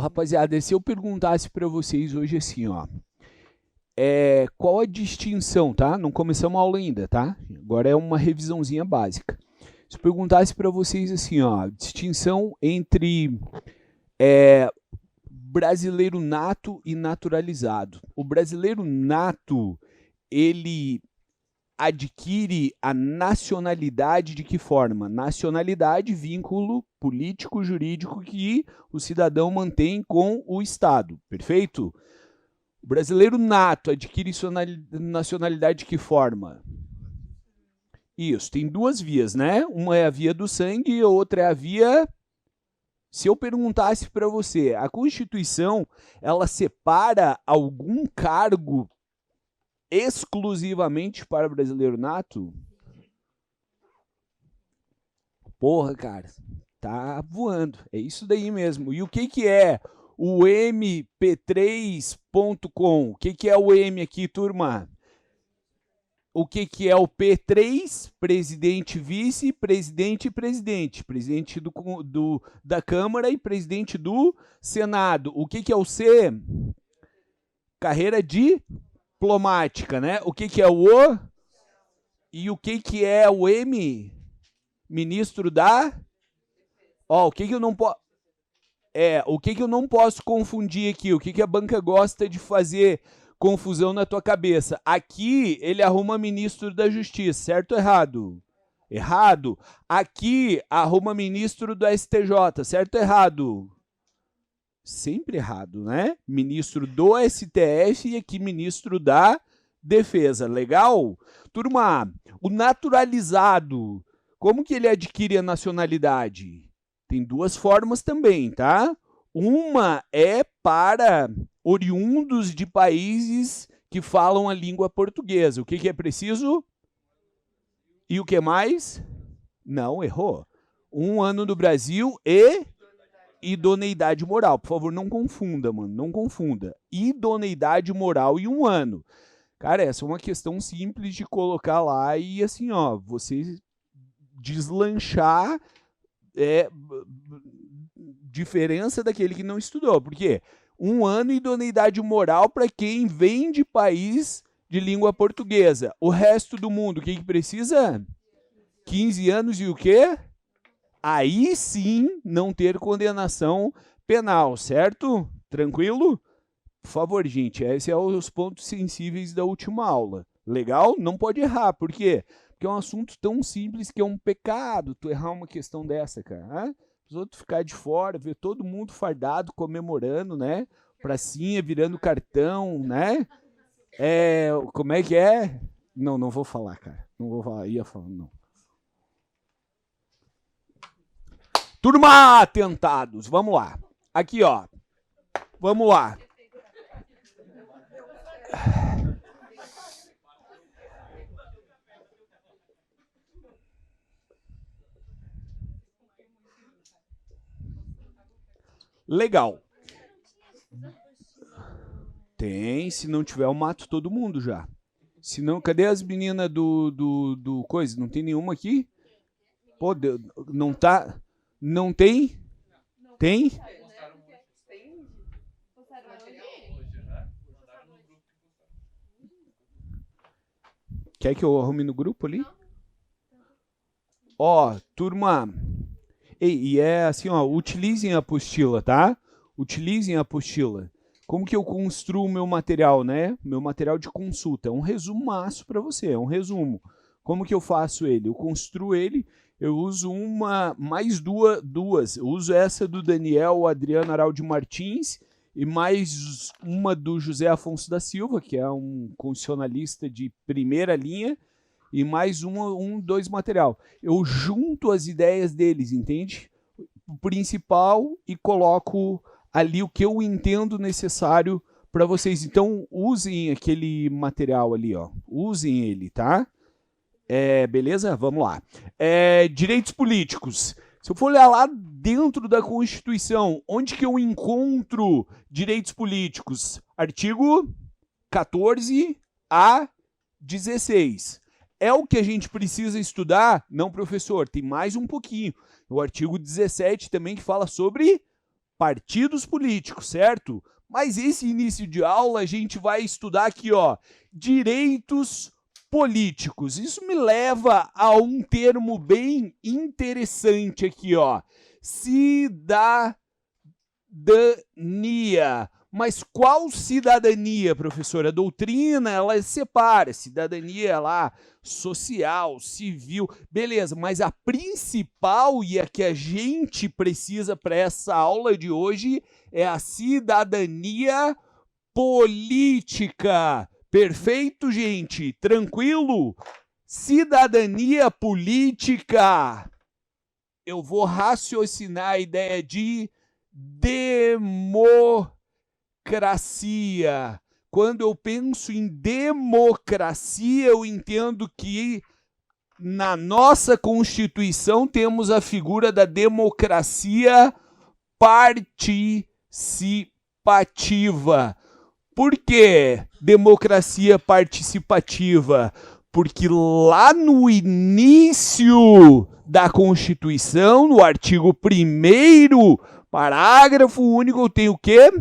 rapaziada, se eu perguntasse para vocês hoje assim, ó, qual a distinção, tá? Não começamos a aula ainda, tá? Agora é uma revisãozinha básica. Se eu perguntasse para vocês assim, ó, distinção entre brasileiro nato e naturalizado. O brasileiro nato, ele adquire a nacionalidade de que forma? Nacionalidade, vínculo político, jurídico que o cidadão mantém com o Estado, perfeito? O brasileiro nato adquire sua nacionalidade de que forma? Isso, tem duas vias, né? Uma é a via do sangue e a outra é a via... Se eu perguntasse para você, a Constituição, ela separa algum cargo exclusivamente para brasileiro nato? Porra, cara, tá voando. É isso daí mesmo. E o que é o mp3.com? O que é o M aqui, turma? O que é o P3? Presidente, vice, presidente e presidente. Presidente da Câmara e presidente do Senado. O que é o C? Carreira diplomática, né? O que é o O? E o que é o M? Ministro da... Ó, o que eu não posso... o que eu não posso confundir aqui? O que a banca gosta de fazer confusão na tua cabeça? Aqui, ele arruma ministro da Justiça, certo ou errado? Errado. Aqui, arruma ministro do STJ, certo ou errado? Sempre errado, né? Ministro do STF e aqui ministro da Defesa. Legal? Turma, o naturalizado, como que ele adquire a nacionalidade? Tem duas formas também, tá? Uma é para oriundos de países que falam a língua portuguesa. O que é preciso? E o que mais? Não, errou. 1 ano no Brasil e idoneidade moral. Por favor, não confunda, mano. Não confunda. Idoneidade moral e 1 ano. Cara, essa é uma questão simples de colocar lá e assim, ó, você deslanchar diferença daquele que não estudou. Por quê? 1 ano e idoneidade moral para quem vem de país de língua portuguesa. O resto do mundo, o que precisa? 15 anos e o quê? Aí sim não ter condenação penal, certo? Tranquilo? Por favor, gente, esses são os pontos sensíveis da última aula. Legal? Não pode errar. Por quê? Porque é um assunto tão simples que é um pecado tu errar uma questão dessa, cara. Os outros ficar de fora, ver todo mundo fardado, comemorando, né? Pracinha, virando cartão, né? Como é que é? Não vou falar, cara. Não vou falar, ia falar, não. Turma, atentados, vamos lá. Aqui, ó. Vamos lá. Legal. Tem, se não tiver eu mato todo mundo já. Se não, cadê as meninas do coisa? Não tem nenhuma aqui? Pô, não tá... Não tem? Tem? Quer que eu arrume no grupo ali? Ó, turma... E é assim, ó, utilizem a apostila, tá? Utilizem a apostila. Como que eu construo o meu material, né? Meu material de consulta. É um resumaço para você, é um resumo. Como que eu faço ele? Eu construo ele, eu uso mais duas. Eu uso essa do Daniel Adriano Araldi Martins e mais uma do José Afonso da Silva, que é um constitucionalista de primeira linha, e mais dois material. Eu junto as ideias deles, entende? O principal e coloco ali o que eu entendo necessário para vocês. Então, usem aquele material ali, ó. Usem ele, tá? Beleza? Vamos lá. Direitos políticos. Se eu for olhar lá dentro da Constituição, onde que eu encontro direitos políticos? Artigo 14 a 16. É o que a gente precisa estudar? Não, professor, tem mais um pouquinho. O artigo 17 também que fala sobre partidos políticos, certo? Mas esse início de aula a gente vai estudar aqui, ó, direitos políticos. Isso me leva a um termo bem interessante aqui, ó, cidadania. Mas qual cidadania, professor? A doutrina, ela separa cidadania lá, social, civil, beleza, mas a principal e a que a gente precisa para essa aula de hoje é a cidadania política. Perfeito, gente? Tranquilo? Cidadania política. Eu vou raciocinar a ideia de democracia. Quando eu penso em democracia, eu entendo que na nossa Constituição temos a figura da democracia participativa. Por que democracia participativa? Porque lá no início da Constituição, no artigo 1º, parágrafo único, tem o quê?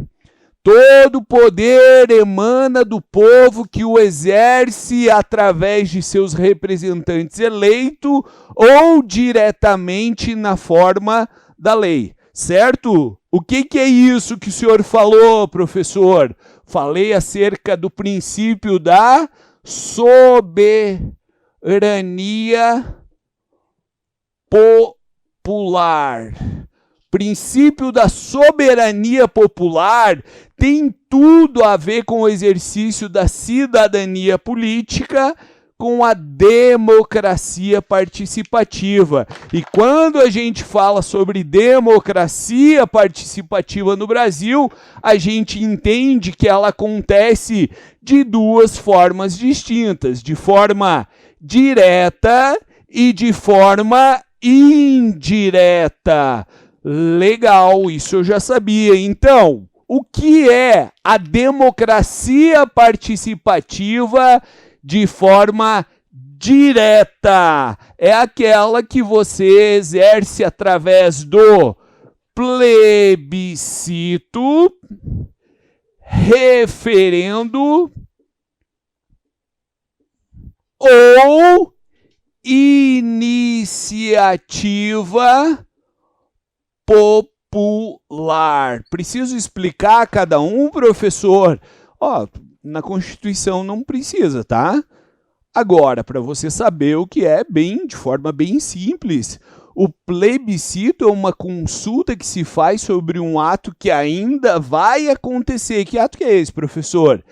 Todo poder emana do povo que o exerce através de seus representantes eleitos ou diretamente na forma da lei. Certo? O que é isso que o senhor falou, professor? Falei acerca do princípio da soberania popular. Princípio da soberania popular tem tudo a ver com o exercício da cidadania política, com a democracia participativa. E quando a gente fala sobre democracia participativa no Brasil, a gente entende que ela acontece de duas formas distintas, de forma direta e de forma indireta. Legal, isso eu já sabia. Então, o que é a democracia participativa de forma direta? É aquela que você exerce através do plebiscito, referendo ou iniciativa popular. Preciso explicar cada um, professor? Ó, na Constituição não precisa, tá? Agora, para você saber o que é, de forma bem simples, o plebiscito é uma consulta que se faz sobre um ato que ainda vai acontecer. Que ato que é esse, professor?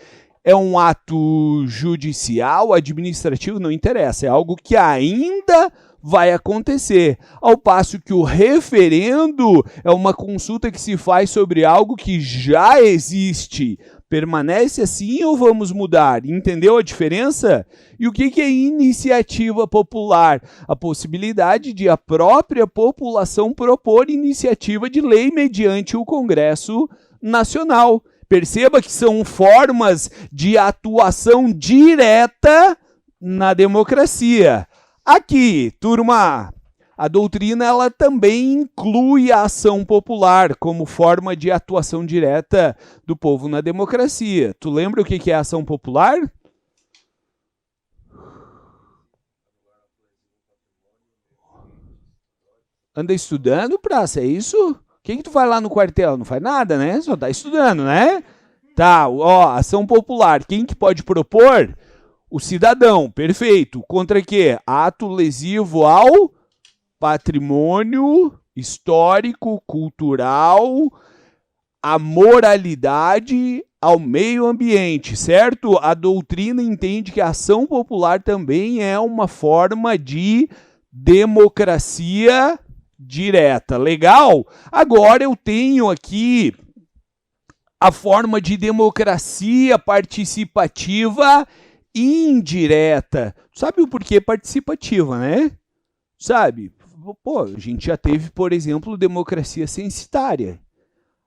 É um ato judicial, administrativo, não interessa. É algo que ainda vai acontecer. Ao passo que o referendo é uma consulta que se faz sobre algo que já existe. Permanece assim ou vamos mudar? Entendeu a diferença? E o que é iniciativa popular? A possibilidade de a própria população propor iniciativa de lei mediante o Congresso Nacional. Perceba que são formas de atuação direta na democracia. Aqui, turma, a doutrina ela também inclui a ação popular como forma de atuação direta do povo na democracia. Tu lembra o que é a ação popular? Anda estudando, praça, é isso? O que tu faz lá no quartel? Não faz nada, né? Só tá estudando, né? Tá, ó, ação popular. Quem que pode propor? O cidadão, perfeito. Contra quê? Ato lesivo ao patrimônio histórico, cultural, à moralidade, ao meio ambiente, certo? A doutrina entende que a ação popular também é uma forma de democracia direta. Legal? Agora eu tenho aqui a forma de democracia participativa indireta. Sabe o porquê participativa, né? Sabe? Pô, a gente já teve, por exemplo, democracia censitária.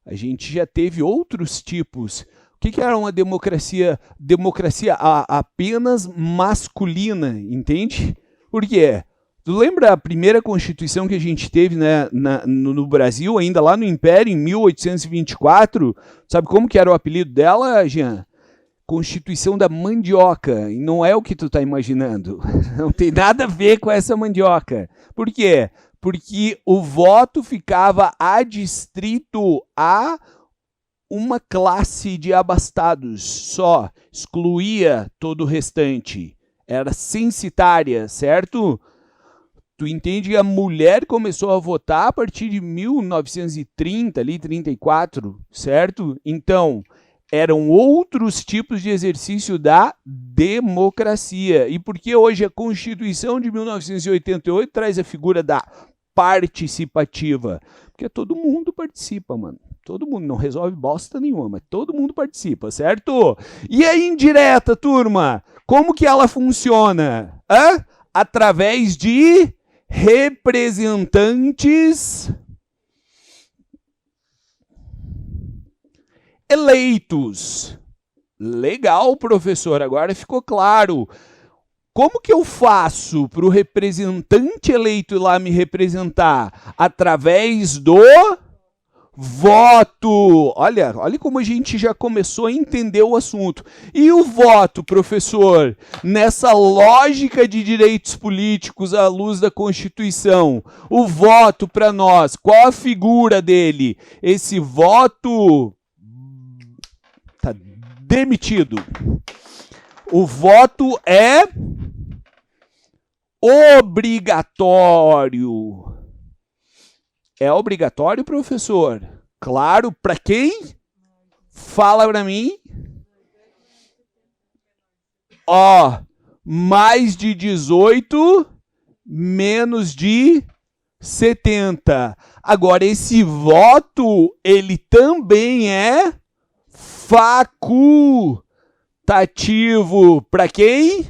A gente já teve outros tipos. O que era uma democracia? Democracia apenas masculina, entende? Por quê? Tu lembra a primeira Constituição que a gente teve, né, no Brasil, ainda lá no Império, em 1824? Sabe como que era o apelido dela, Jean? Constituição da Mandioca. E não é o que tu tá imaginando. Não tem nada a ver com essa mandioca. Por quê? Porque o voto ficava adstrito a uma classe de abastados só. Excluía todo o restante. Era censitária, certo? Tu entende que a mulher começou a votar a partir de 1930, ali, 34, certo? Então, eram outros tipos de exercício da democracia. E por que hoje a Constituição de 1988 traz a figura da participativa? Porque todo mundo participa, mano. Todo mundo não resolve bosta nenhuma, mas todo mundo participa, certo? E a indireta, turma? Como que ela funciona? Através de representantes eleitos. Legal, professor, agora ficou claro. Como que eu faço para o representante eleito ir lá me representar? Através do voto. Olha como a gente já começou a entender o assunto. E o voto, professor, nessa lógica de direitos políticos à luz da Constituição, o voto para nós, qual a figura dele? Esse voto tá demitido. O voto é obrigatório. É obrigatório, professor? Claro, para quem? Fala para mim. Mais de 18, menos de 70. Agora, esse voto, ele também é facultativo. Para quem?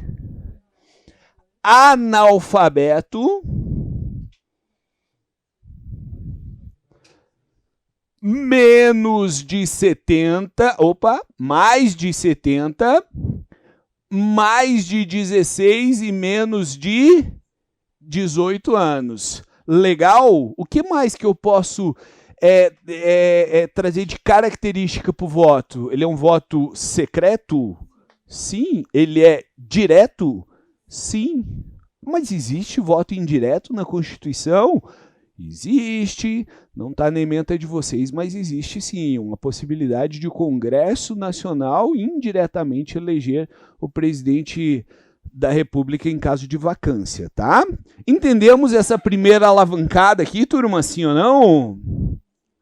Analfabeto. Menos de 70, mais de 70, mais de 16 e menos de 18 anos. Legal? O que mais que eu posso trazer de característica para o voto? Ele é um voto secreto? Sim. Ele é direto? Sim. Mas existe voto indireto na Constituição? Existe, não está na ementa de vocês, mas existe sim uma possibilidade de o Congresso Nacional indiretamente eleger o presidente da República em caso de vacância, tá? Entendemos essa primeira alavancada aqui, turma, sim ou não?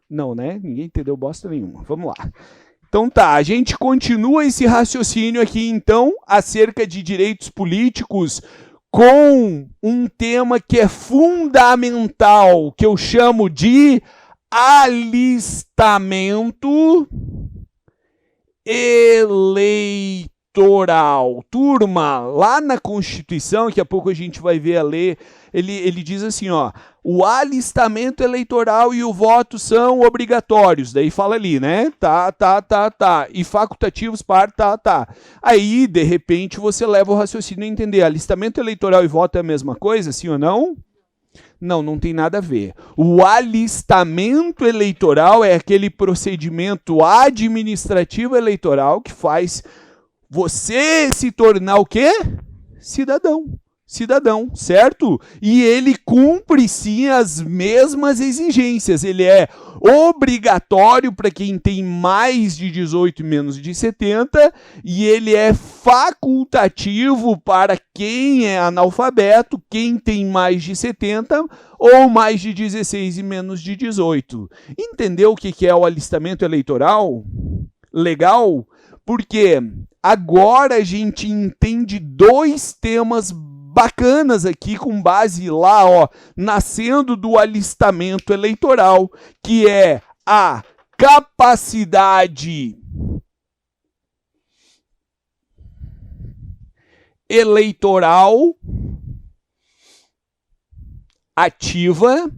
Não, né? Ninguém entendeu bosta nenhuma. Vamos lá. Então tá, a gente continua esse raciocínio aqui, então, acerca de direitos políticos, com um tema que é fundamental, que eu chamo de alistamento eleitoral. Turma, lá na Constituição, daqui a pouco a gente vai ver a lei, ele diz assim, o alistamento eleitoral e o voto são obrigatórios. Daí fala ali, né? Tá. E facultativos para tá. Aí, de repente, você leva o raciocínio a entender. Alistamento eleitoral e voto é a mesma coisa, sim ou não? Não tem nada a ver. O alistamento eleitoral é aquele procedimento administrativo eleitoral que faz você se tornar o quê? Cidadão, certo? E ele cumpre sim as mesmas exigências. Ele é obrigatório para quem tem mais de 18 e menos de 70, e ele é facultativo para quem é analfabeto, quem tem mais de 70 ou mais de 16 e menos de 18. Entendeu o que é o alistamento eleitoral? Legal? Porque agora a gente entende dois temas bacanas aqui, com base lá, nascendo do alistamento eleitoral, que é a capacidade eleitoral ativa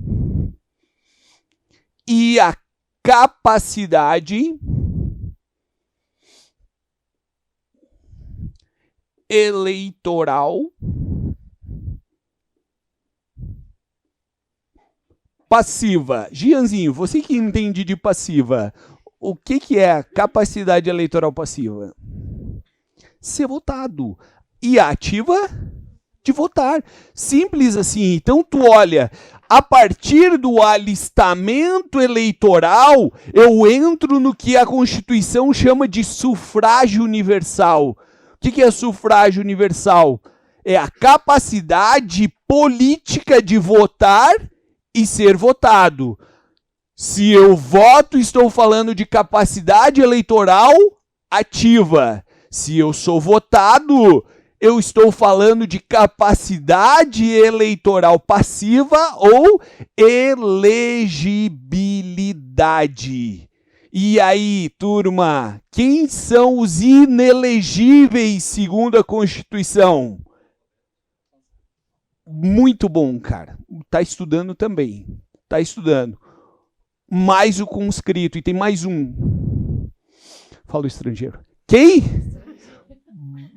e a capacidade eleitoral Passiva. Gianzinho, você que entende de passiva, o que é a capacidade eleitoral passiva? Ser votado. E a ativa? De votar. Simples assim. Então, tu olha, a partir do alistamento eleitoral, eu entro no que a Constituição chama de sufrágio universal. O que é sufrágio universal? É a capacidade política de votar e ser votado. Se eu voto, estou falando de capacidade eleitoral ativa. Se eu sou votado, eu estou falando de capacidade eleitoral passiva ou elegibilidade. E aí, turma, quem são os inelegíveis segundo a Constituição? Muito bom, cara. Tá estudando também. Tá estudando. Mais o conscrito. E tem mais um. Fala o estrangeiro. Quem?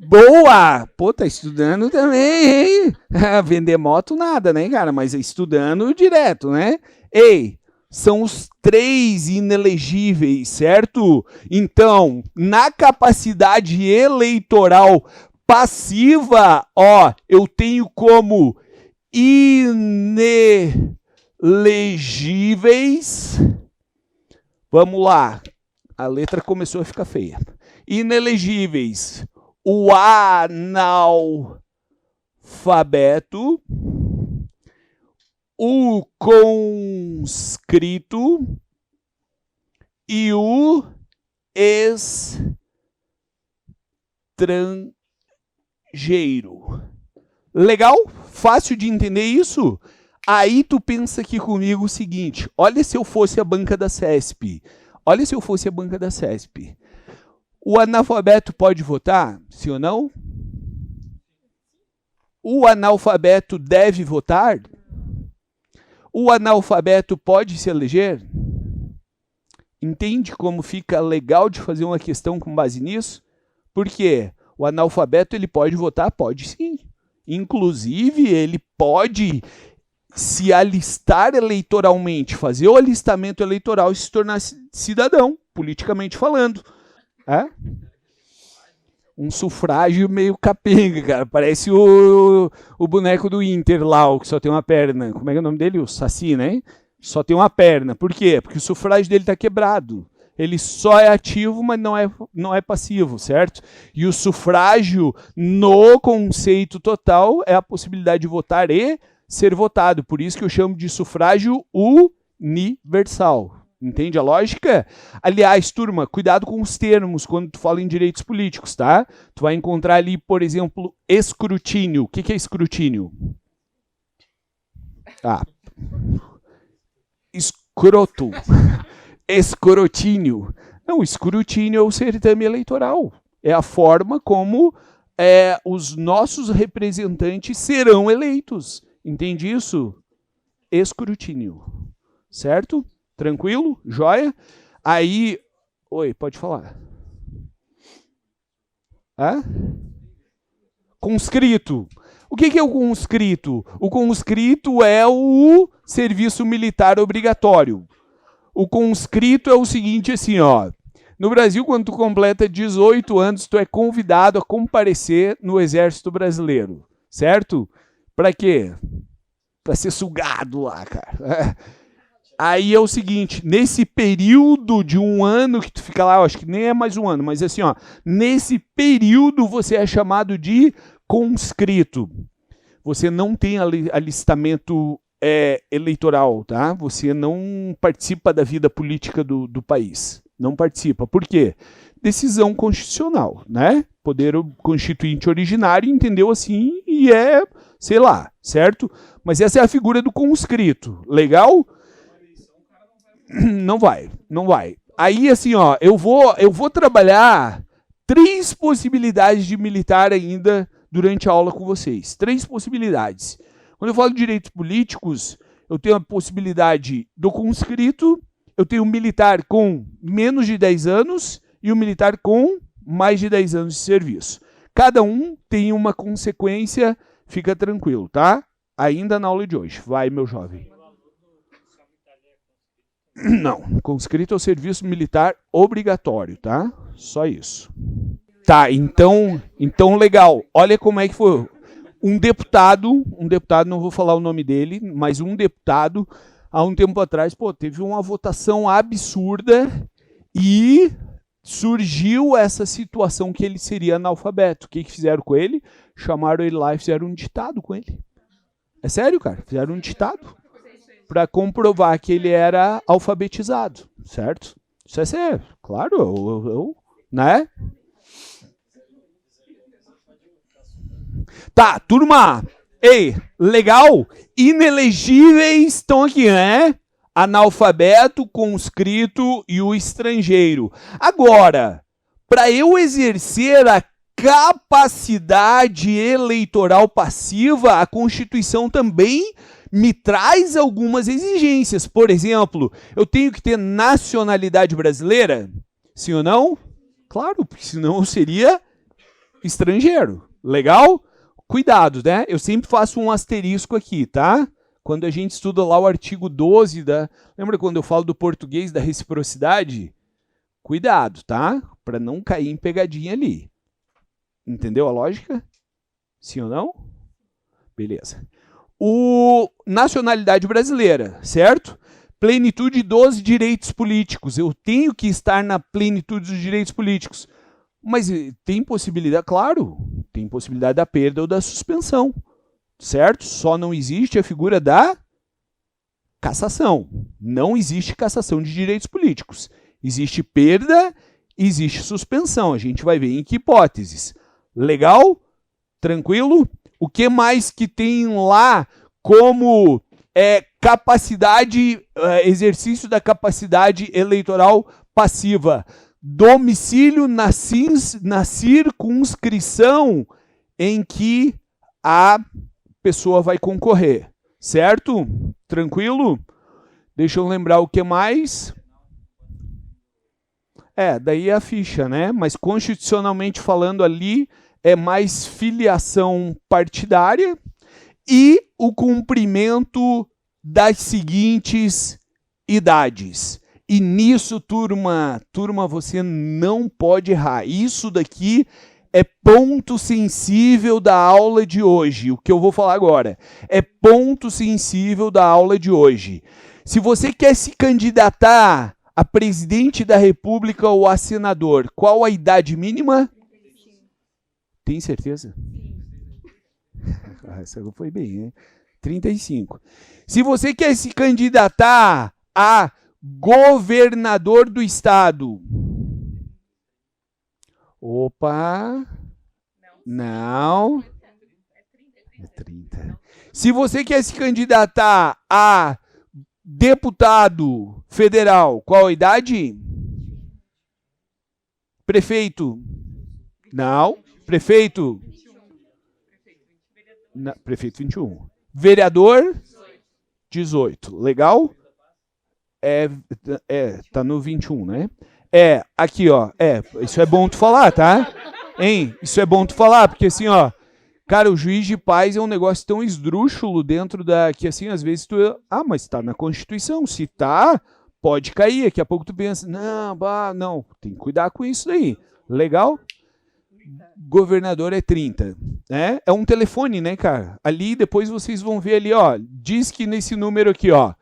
Boa! Pô, tá estudando também, hein? Vender moto nada, né, cara? Mas estudando direto, né? Ei, são os 3 inelegíveis, certo? Então, na capacidade eleitoral passiva, ó, eu tenho como inelegíveis. Vamos lá. A letra começou a ficar feia. Inelegíveis. O analfabeto, o conscrito e o estrangeiro. Legal? Fácil de entender isso? Aí tu pensa aqui comigo o seguinte, olha se eu fosse a banca da CESP. Olha se eu fosse a banca da CESP. O analfabeto pode votar? Sim ou não? O analfabeto deve votar? O analfabeto pode se eleger? Entende como fica legal de fazer uma questão com base nisso? Por quê? O analfabeto ele pode votar? Pode sim. Inclusive, ele pode se alistar eleitoralmente, fazer o alistamento eleitoral e se tornar cidadão, politicamente falando. É? Um sufrágio meio capenga, cara. Parece o boneco do Inter lá, o que só tem uma perna. Como é que é o nome dele? O Saci, né? Só tem uma perna. Por quê? Porque o sufrágio dele está quebrado. Ele só é ativo, mas não é passivo, certo? E o sufrágio, no conceito total, é a possibilidade de votar e ser votado. Por isso que eu chamo de sufrágio universal. Entende a lógica? Aliás, turma, cuidado com os termos quando tu fala em direitos políticos, tá? Tu vai encontrar ali, por exemplo, escrutínio. O que é escrutínio? Ah. Escroto. Escrutínio. Não, escrutínio é o certame eleitoral. É a forma como os nossos representantes serão eleitos. Entende isso? Escrutínio. Certo? Tranquilo? Joia? Aí... Oi, pode falar. Hã? Conscrito. O que é o conscrito? O conscrito é o serviço militar obrigatório. O conscrito é o seguinte, assim, ó. No Brasil, quando tu completa 18 anos, tu é convidado a comparecer no Exército Brasileiro. Certo? Pra quê? Pra ser sugado lá, cara. Aí é o seguinte, nesse período de um ano que tu fica lá, eu acho que nem é mais um ano, mas assim, ó, nesse período você é chamado de conscrito. Você não tem alistamento eleitoral, tá? Você não participa da vida política do país. Não participa. Por quê? Decisão constitucional, né? Poder constituinte originário entendeu assim e sei lá, certo? Mas essa é a figura do conscrito. Legal? Não vai. Aí, assim, ó, eu vou trabalhar 3 possibilidades de militar ainda durante a aula com vocês. 3 possibilidades. Quando eu falo de direitos políticos, eu tenho a possibilidade do conscrito, eu tenho um militar com menos de 10 anos e um militar com mais de 10 anos de serviço. Cada um tem uma consequência, fica tranquilo, tá? Ainda na aula de hoje. Vai, meu jovem. Não, conscrito ao serviço militar obrigatório, tá? Só isso. Tá, então legal. Olha como é que foi. Um deputado, não vou falar o nome dele, mas um deputado, há um tempo atrás, teve uma votação absurda e surgiu essa situação que ele seria analfabeto. O que fizeram com ele? Chamaram ele lá e fizeram um ditado com ele. É sério, cara? Fizeram um ditado para comprovar que ele era alfabetizado, certo? Isso é sério, claro, né? Tá, turma. Ei, legal? Inelegíveis estão aqui, né? Analfabeto, conscrito e o estrangeiro. Agora, para eu exercer a capacidade eleitoral passiva, a Constituição também me traz algumas exigências. Por exemplo, eu tenho que ter nacionalidade brasileira? Sim ou não? Claro, porque senão eu seria estrangeiro. Legal? Cuidado, né? Eu sempre faço um asterisco aqui, tá? Quando a gente estuda lá o artigo 12 da... Lembra quando eu falo do português da reciprocidade? Cuidado, tá? Para não cair em pegadinha ali. Entendeu a lógica? Sim ou não? Beleza. Nacionalidade brasileira, certo? Plenitude dos direitos políticos. Eu tenho que estar na plenitude dos direitos políticos. Mas tem possibilidade, claro, tem possibilidade da perda ou da suspensão, certo? Só não existe a figura da cassação. Não existe cassação de direitos políticos. Existe perda, existe suspensão. A gente vai ver em que hipóteses. Legal? Tranquilo? O que mais que tem lá como capacidade, exercício da capacidade eleitoral passiva? Domicílio na circunscrição em que a pessoa vai concorrer, certo? Tranquilo? Deixa eu lembrar o que mais. Daí é a ficha, né? Mas constitucionalmente falando ali é mais filiação partidária e o cumprimento das seguintes idades. E nisso, turma, você não pode errar. Isso daqui é ponto sensível da aula de hoje. O que eu vou falar agora é ponto sensível da aula de hoje. Se você quer se candidatar a presidente da República ou a senador, qual a idade mínima? Tem certeza? Essa foi bem, né? 35. Se você quer se candidatar a governador do estado. Opa! Não. É 30. Se você quer se candidatar a deputado federal, qual a idade? Prefeito? Não. Prefeito? Prefeito 21. Vereador? 18. Legal? Tá no 21, né? Aqui, ó. Isso é bom tu falar, tá? Hein? Isso é bom tu falar, porque assim, ó, cara, o juiz de paz é um negócio tão esdrúxulo dentro que assim, às vezes mas tá na Constituição. Se tá, pode cair. Daqui a pouco tu pensa, não, tem que cuidar com isso daí. Legal? Governador é 30, né? É um telefone, né, cara? Ali, depois vocês vão ver ali, ó, diz que nesse número aqui, ó,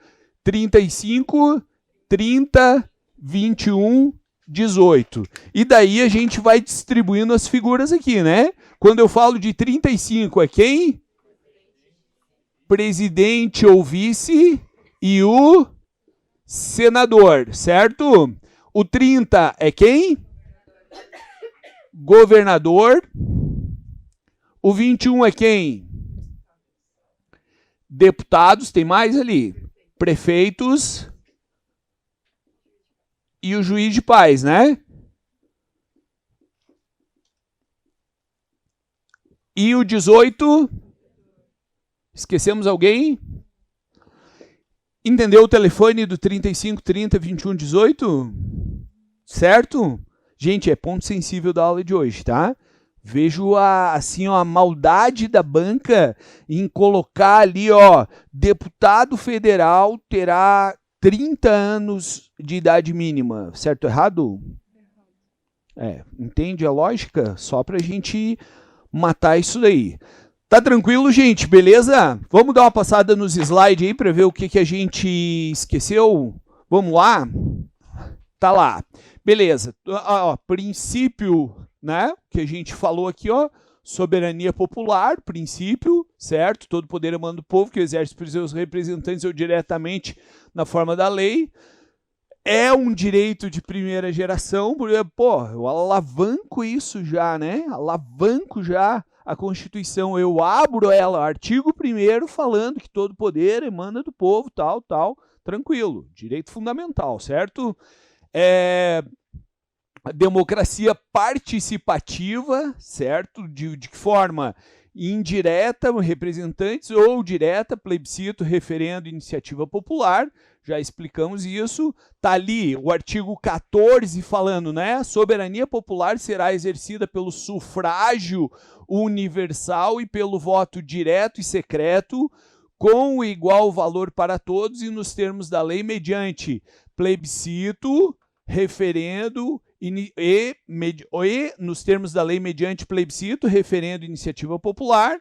35, 30, 21, 18. E daí a gente vai distribuindo as figuras aqui, né? Quando eu falo de 35, é quem? Presidente ou vice e o senador, certo? O 30 é quem? Governador. O 21 é quem? Deputados, tem mais ali? Prefeitos e o juiz de paz, né? E o 18? Esquecemos alguém? Entendeu o telefone do 35, 30, 21, 18? Certo? Gente, é ponto sensível da aula de hoje, tá? Vejo a maldade da banca em colocar ali, ó, deputado federal terá 30 anos de idade mínima, certo ou errado? Entende a lógica? Só pra gente matar isso daí. Tá tranquilo, gente? Beleza? Vamos dar uma passada nos slides aí para ver o que a gente esqueceu? Vamos lá? Tá lá. Beleza. Princípio, né? Que a gente falou aqui, ó. Soberania popular, princípio, certo? Todo poder emana do povo, que exerce por seus representantes ou diretamente na forma da lei. É um direito de primeira geração, porque, eu alavanco isso já, né? Alavanco já a Constituição, eu abro ela, artigo 1º, falando que todo poder emana do povo, tal, tranquilo, direito fundamental, certo? A democracia participativa, certo? De que forma? Indireta, representantes, ou direta, plebiscito, referendo, iniciativa popular. Já explicamos isso. Está ali o artigo 14 falando, né? A soberania popular será exercida pelo sufrágio universal e pelo voto direto e secreto, com igual valor para todos e nos termos da lei, mediante plebiscito, referendo e nos termos da lei, mediante plebiscito, referendo e iniciativa popular.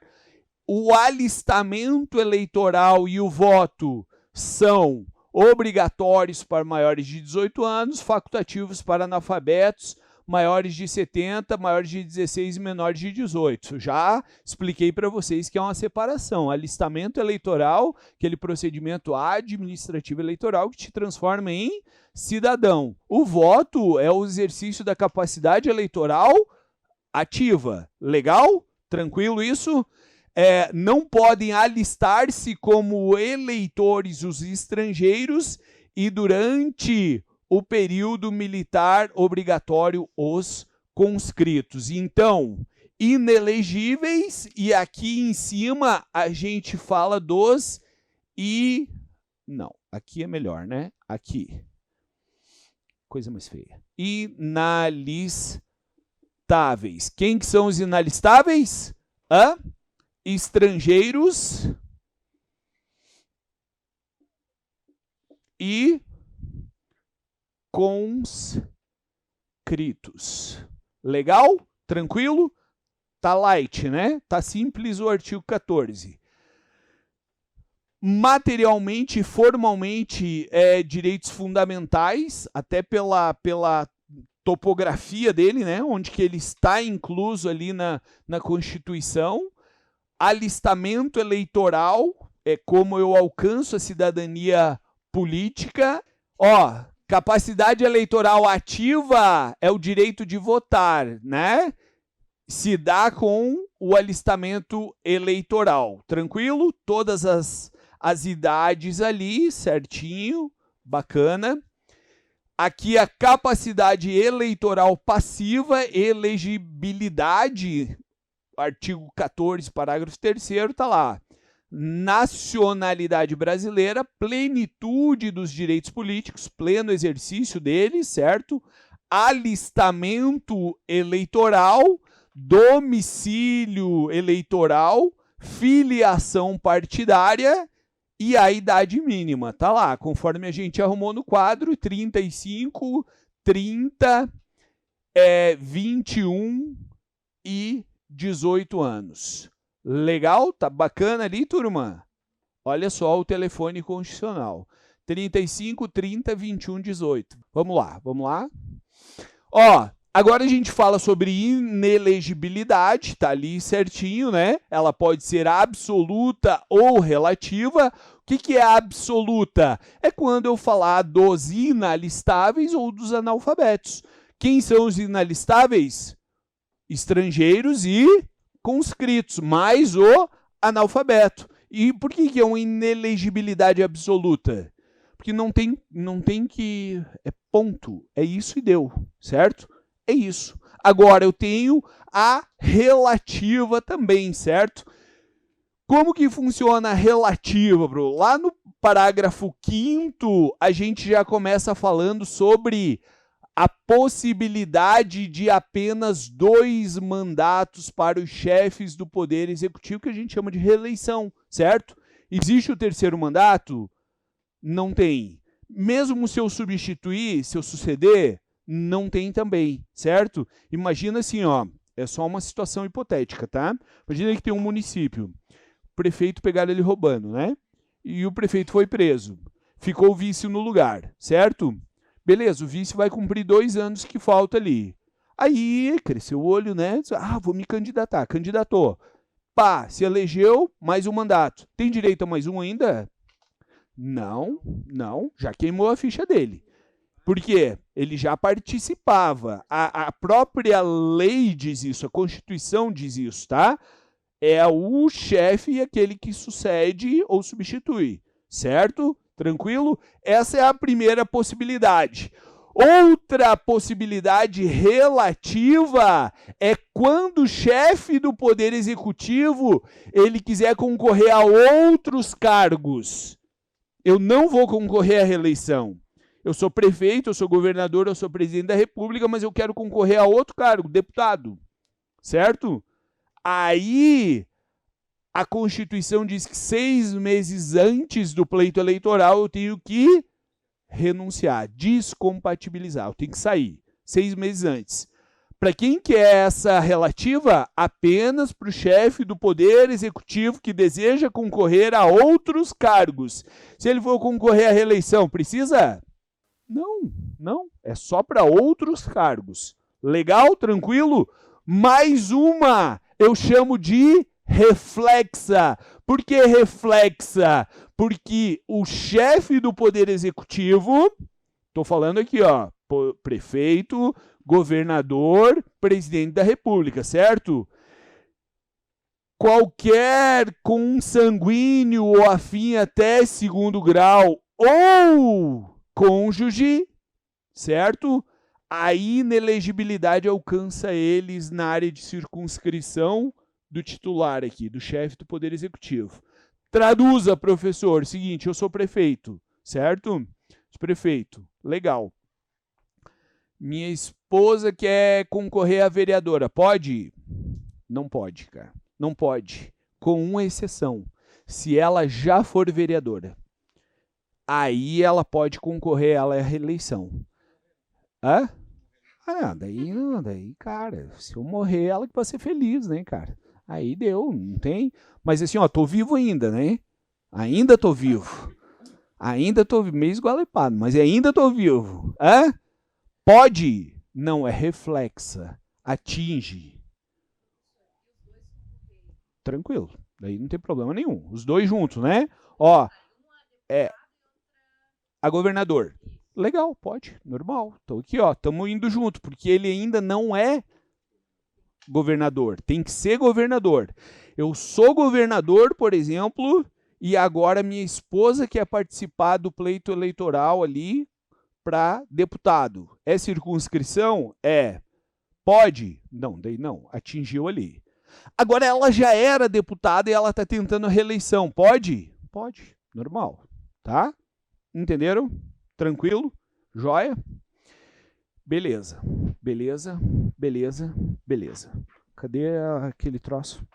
O alistamento eleitoral e o voto são obrigatórios para maiores de 18 anos, facultativos para analfabetos, maiores de 70, maiores de 16 e menores de 18. Já expliquei para vocês que é uma separação. Alistamento eleitoral, aquele procedimento administrativo eleitoral que te transforma em cidadão. O voto é o exercício da capacidade eleitoral ativa. Legal? Tranquilo isso? Não podem alistar-se como eleitores os estrangeiros e durante o período militar obrigatório os conscritos. Então, inelegíveis, e aqui em cima a gente fala dos não, aqui é melhor, né? Aqui. Coisa mais feia. Inalistáveis. Quem que são os inalistáveis? Estrangeiros e conscritos. Legal? Tranquilo? Tá light, né? Tá simples o artigo 14. Materialmente e formalmente, direitos fundamentais, até pela topografia dele, né? Onde que ele está incluso ali na Constituição. Alistamento eleitoral, como eu alcanço a cidadania política. Capacidade eleitoral ativa é o direito de votar, né? Se dá com o alistamento eleitoral. Tranquilo? Todas as idades ali, certinho, bacana. Aqui a capacidade eleitoral passiva, elegibilidade, artigo 14, parágrafo 3º, tá lá. Nacionalidade brasileira, plenitude dos direitos políticos, pleno exercício deles, certo? Alistamento eleitoral, domicílio eleitoral, filiação partidária e a idade mínima. Tá lá, conforme a gente arrumou no quadro, 35, 30, 21 e 18 anos. Legal? Tá bacana ali, turma? Olha só o telefone constitucional. 35, 30, 21, 18. Vamos lá. Agora a gente fala sobre inelegibilidade, tá ali certinho, né? Ela pode ser absoluta ou relativa. O que é absoluta? É quando eu falar dos inalistáveis ou dos analfabetos. Quem são os inalistáveis? Estrangeiros e conscritos, mais o analfabeto. E por que é uma inelegibilidade absoluta? Porque não tem que... É ponto. É isso e deu, certo? É isso. Agora, eu tenho a relativa também, certo? Como que funciona a relativa, bro? Lá no parágrafo 5º, a gente já começa falando sobre a possibilidade de apenas 2 mandatos para os chefes do Poder Executivo, que a gente chama de reeleição, certo? Existe o terceiro mandato? Não tem. Mesmo se eu substituir, se eu suceder, não tem também, certo? Imagina assim, ó, é só uma situação hipotética, tá? Imagina que tem um município, o prefeito pegaram ele roubando, né? E o prefeito foi preso. Ficou o vice no lugar, certo? Beleza, o vice vai cumprir 2 anos que falta ali. Aí, cresceu o olho, né? Ah, vou me candidatar. Candidatou. Pá, se elegeu, mais um mandato. Tem direito a mais um ainda? Não, não, já queimou a ficha dele. Por quê? Ele já participava. A própria lei diz isso, a Constituição diz isso, tá? É o chefe e aquele que sucede ou substitui, certo? Tranquilo? Essa é a primeira possibilidade. Outra possibilidade relativa é quando o chefe do Poder Executivo ele quiser concorrer a outros cargos. Eu não vou concorrer à reeleição. Eu sou prefeito, eu sou governador, eu sou presidente da República, mas eu quero concorrer a outro cargo, deputado. Certo? Aí, a Constituição diz que 6 meses antes do pleito eleitoral eu tenho que renunciar, descompatibilizar, eu tenho que sair 6 meses antes. Para quem que é essa relativa? Apenas para o chefe do Poder Executivo que deseja concorrer a outros cargos. Se ele for concorrer à reeleição, precisa? Não, não. É só para outros cargos. Legal? Tranquilo? Mais uma eu chamo de reflexa. Por que reflexa? Porque o chefe do Poder Executivo, estou falando aqui, ó, prefeito, governador, presidente da República, certo? Qualquer consanguíneo ou afim até 2º grau ou cônjuge, certo? A inelegibilidade alcança eles na área de circunscrição do titular aqui, do chefe do Poder Executivo. Traduza, professor, seguinte, eu sou prefeito, certo? Sou prefeito, legal. Minha esposa quer concorrer a vereadora, pode? Não pode, cara, não pode, com uma exceção, se ela já for vereadora. Aí ela pode concorrer à reeleição. Hã? Ah, não, daí, cara, se eu morrer, ela que vai ser feliz, né, cara? Aí deu, não tem. Mas assim, ó, tô vivo ainda, né? Ainda tô vivo. Ainda tô meio esgualepado, mas ainda tô vivo. Hã? Pode? Não, é reflexa. Atinge. Tranquilo. Daí não tem problema nenhum. Os dois juntos, né? Ó, a governador. Legal, pode, normal. Então aqui, ó, estamos indo junto, porque ele ainda não é governador. Tem que ser governador. Eu sou governador, por exemplo, e agora minha esposa quer participar do pleito eleitoral ali para deputado. É circunscrição? É. Pode? Não, daí não. Atingiu ali. Agora ela já era deputada e ela está tentando a reeleição. Pode? Pode. Normal. Tá? Entenderam? Tranquilo? Joia? Beleza. Beleza. Beleza. Beleza. Cadê aquele troço?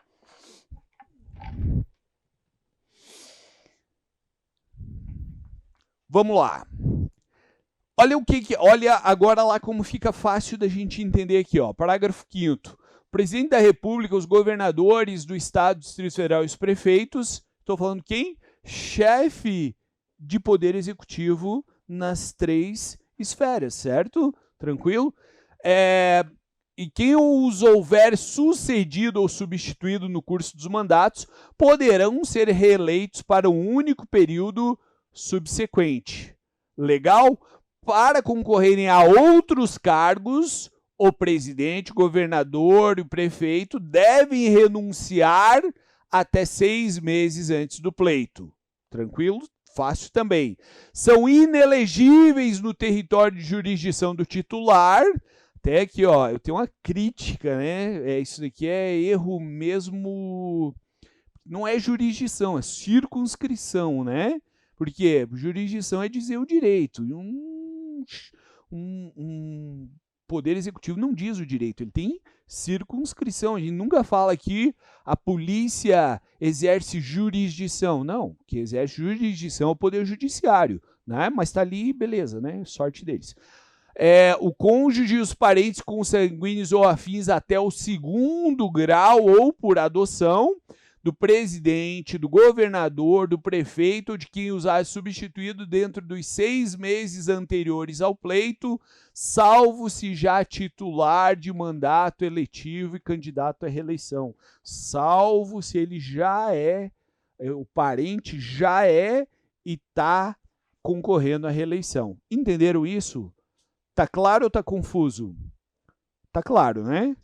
Vamos lá. Olha olha agora lá como fica fácil da gente entender aqui, ó. Parágrafo 5º. O presidente da República, os governadores do Estado, Distrito Federal e os prefeitos, estou falando quem? Chefe de poder executivo nas 3 esferas, certo? Tranquilo? E quem os houver sucedido ou substituído no curso dos mandatos poderão ser reeleitos para um único período subsequente. Legal? Para concorrerem a outros cargos, o presidente, o governador e o prefeito devem renunciar até 6 meses antes do pleito. Tranquilo? Fácil também. São inelegíveis no território de jurisdição do titular. Até aqui, ó, eu tenho uma crítica, né? Isso daqui é erro mesmo. Não é jurisdição, é circunscrição, né? Porque jurisdição é dizer o direito. E um poder executivo não diz o direito, ele tem circunscrição. A gente nunca fala que a polícia exerce jurisdição. Não, que exerce jurisdição é o poder judiciário. né? Mas tá ali, beleza, né? Sorte deles. O cônjuge e os parentes consanguíneos ou afins até o 2º grau ou por adoção do presidente, do governador, do prefeito ou de quem usar substituído dentro dos 6 meses anteriores ao pleito, salvo se já titular de mandato eletivo e candidato à reeleição. Salvo se ele já o parente já e está concorrendo à reeleição. Entenderam isso? Tá claro ou tá confuso? Tá claro, né?